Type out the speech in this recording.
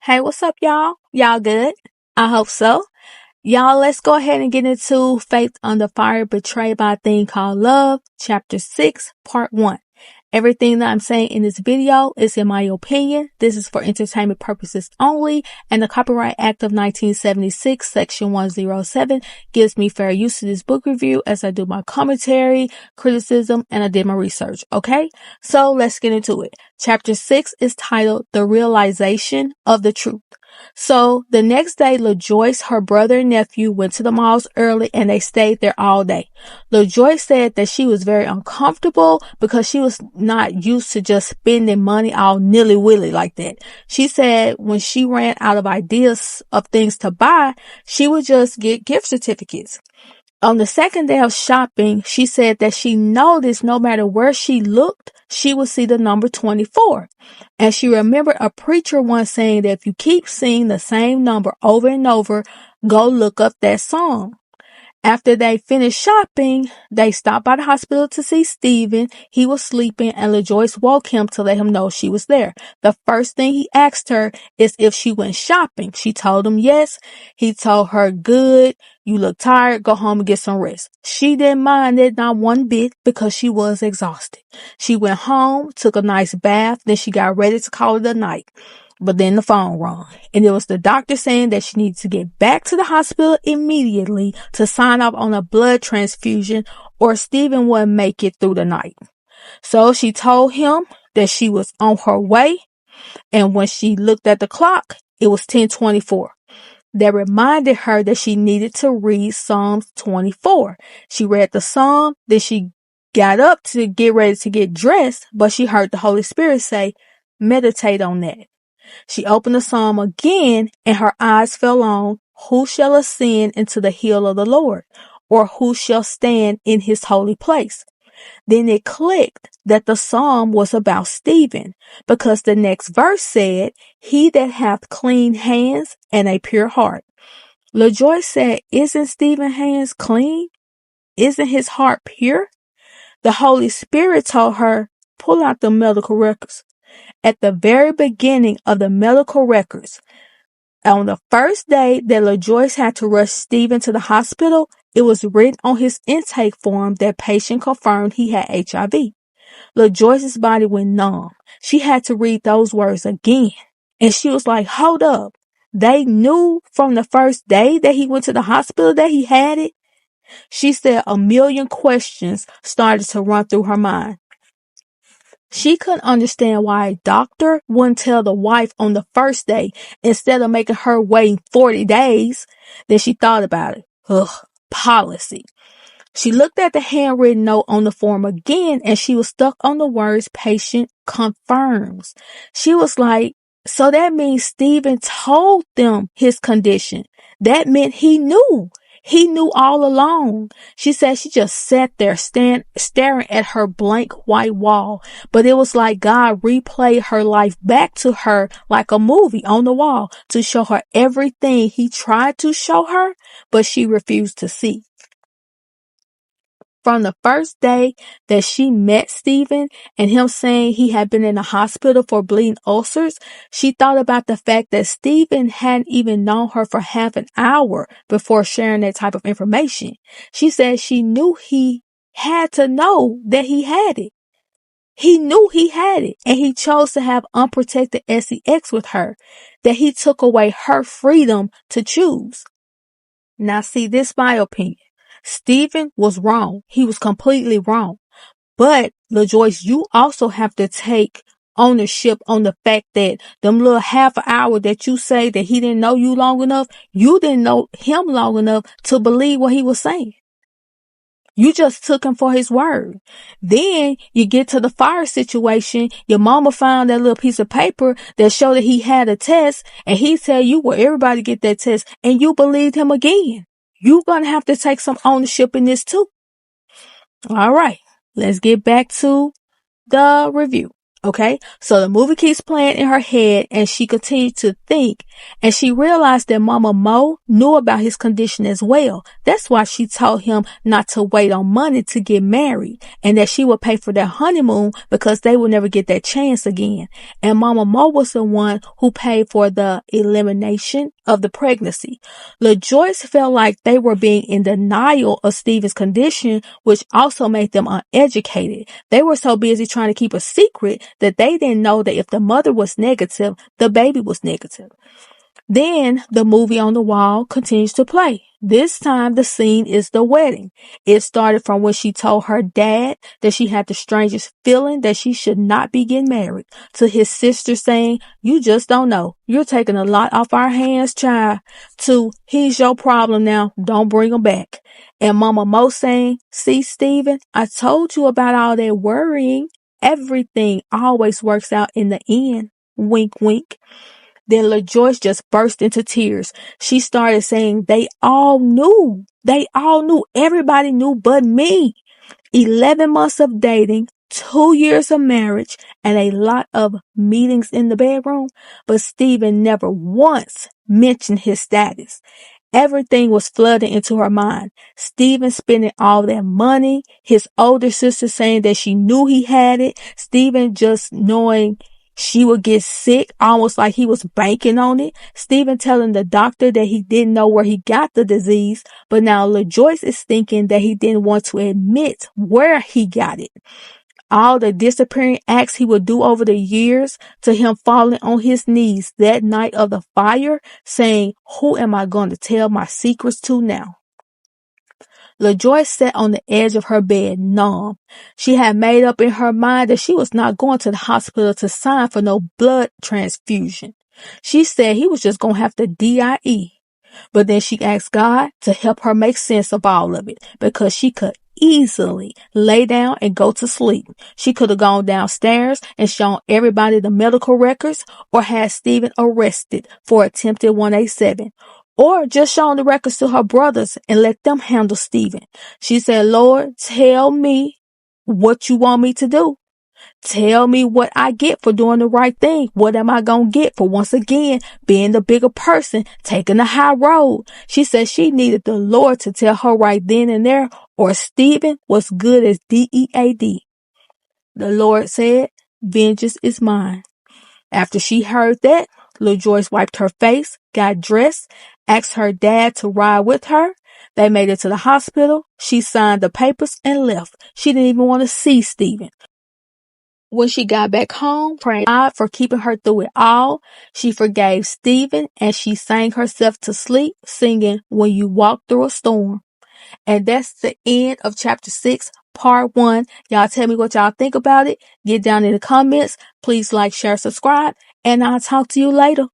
Hey, what's up, y'all? Y'all good? I hope so. Y'all, let's go ahead and get into Faith Under Fire, Betrayed by a Thing Called Love, Chapter 6, Part 1. Everything that I'm saying in this video is in my opinion. This is for entertainment purposes only, and the Copyright Act of 1976, Section 107, gives me fair use to this book review as I do my commentary, criticism, and I did my research, okay? So let's get into it. Chapter 6 is titled The Realization of the Truth. So the next day, LaJoyce, her brother and nephew went to the malls early and they stayed there all day. LaJoyce said that she was very uncomfortable because she was not used to just spending money all nilly-willy like that. She said when she ran out of ideas of things to buy, she would just get gift certificates. On the second day of shopping, she said that she noticed no matter where she looked, she would see the number 24. And she remembered a preacher once saying that if you keep seeing the same number over and over, go look up that song. After they finished shopping, they stopped by the hospital to see Stephen. He was sleeping and LaJoyce woke him to let him know she was there. The first thing he asked her is if she went shopping. She told him yes. He told her, good, you look tired, go home and get some rest. She didn't mind it not one bit because she was exhausted. She went home, took a nice bath, then she got ready to call it a night. But then the phone rang, and it was the doctor saying that she needed to get back to the hospital immediately to sign off on a blood transfusion or Stephen wouldn't make it through the night. So she told him that she was on her way, and when she looked at the clock, it was 10:24. That reminded her that she needed to read Psalms 24. She read the psalm, then she got up to get ready to get dressed, but she heard the Holy Spirit say, meditate on that. She opened the psalm again and her eyes fell on, who shall ascend into the hill of the Lord, or who shall stand in his holy place? Then it clicked that the psalm was about Stephen, because the next verse said, he that hath clean hands and a pure heart. LaJoyce said, isn't Stephen's hands clean? Isn't his heart pure? The Holy Spirit told her, pull out the medical records. At the very beginning of the medical records, on the first day that LaJoyce had to rush Stephen to the hospital, it was written on his intake form that patient confirmed he had HIV. LaJoyce's body went numb. She had to read those words again. And she was like, hold up. They knew from the first day that he went to the hospital that he had it? She said a million questions started to run through her mind. She couldn't understand why a doctor wouldn't tell the wife on the first day instead of making her wait 40 days. Then she thought about it. Ugh, policy. She looked at the handwritten note on the form again and she was stuck on the words patient confirms. She was like, so that means Stephen told them his condition. That meant he knew. He knew all along. She said she just sat there staring at her blank white wall. But it was like God replayed her life back to her like a movie on the wall to show her everything he tried to show her, but she refused to see. From the first day that she met Stephen and him saying he had been in the hospital for bleeding ulcers, she thought about the fact that Stephen hadn't even known her for half an hour before sharing that type of information. She said she knew he had to know that he had it. He knew he had it, and he chose to have unprotected sex with her, that he took away her freedom to choose. Now see, this is my opinion. Stephen was wrong. He was completely wrong. But LaJoyce, you also have to take ownership on the fact that them little half an hour that you say that he didn't know you long enough, you didn't know him long enough to believe what he was saying. You just took him for his word. Then you get to the fire situation. Your mama found that little piece of paper that showed that he had a test, and he tell you where everybody get that test, and you believed him again. You're going to have to take some ownership in this too. All right, let's get back to the review. Okay, so the movie keeps playing in her head and she continued to think, and she realized that Mama Mo knew about his condition as well. That's why she told him not to wait on money to get married and that she would pay for their honeymoon because they would never get that chance again. And Mama Mo was the one who paid for the elimination of the pregnancy. LaJoyce felt like they were being in denial of Stephen's condition, which also made them uneducated. They were so busy trying to keep a secret that they didn't know that if the mother was negative, the baby was negative. Then the movie on the wall continues to play. This time the scene is the wedding. It started from when she told her dad that she had the strangest feeling that she should not be getting married, to his sister saying, "You just don't know. You're taking a lot off our hands, child," to "He's your problem now. Don't bring him back." And Mama Mo saying, "See, Stephen, I told you about all that worrying. Everything always works out in the end." Wink, wink. Then LaJoyce just burst into tears. She started saying they all knew. They all knew. Everybody knew but me. 11 months of dating, 2 years of marriage, and a lot of meetings in the bedroom. But Stephen never once mentioned his status. Everything was flooding into her mind. Stephen spending all that money, his older sister saying that she knew he had it, Stephen just knowing she would get sick, almost like he was banking on it. Stephen telling the doctor that he didn't know where he got the disease, but now LaJoyce is thinking that he didn't want to admit where he got it. All the disappearing acts he would do over the years, to him falling on his knees that night of the fire, saying, "Who am I going to tell my secrets to now?" LaJoyce sat on the edge of her bed, numb. She had made up in her mind that she was not going to the hospital to sign for no blood transfusion. She said he was just going to have to DIE. But then she asked God to help her make sense of all of it, because she could easily lay down and go to sleep. She could have gone downstairs and shown everybody the medical records, or had Stephen arrested for attempted 187, or just shown the records to her brothers and let them handle Stephen. She said, "Lord, tell me what you want me to do. Tell me what I get for doing the right thing. What am I going to get for once again being the bigger person, taking the high road?" She said she needed the Lord to tell her right then and there, or Stephen was good as DEAD. The Lord said, "Vengeance is mine." After she heard that, LaJoyce wiped her face, got dressed, asked her dad to ride with her. They made it to the hospital. She signed the papers and left. She didn't even want to see Stephen. When she got back home, praying God for keeping her through it all, she forgave Stephen and she sang herself to sleep, singing "When You Walk Through a Storm." And that's the end of chapter 6, part 1. Y'all tell me what y'all think about it. Get down in the comments. Please like, share, subscribe, and I'll talk to you later.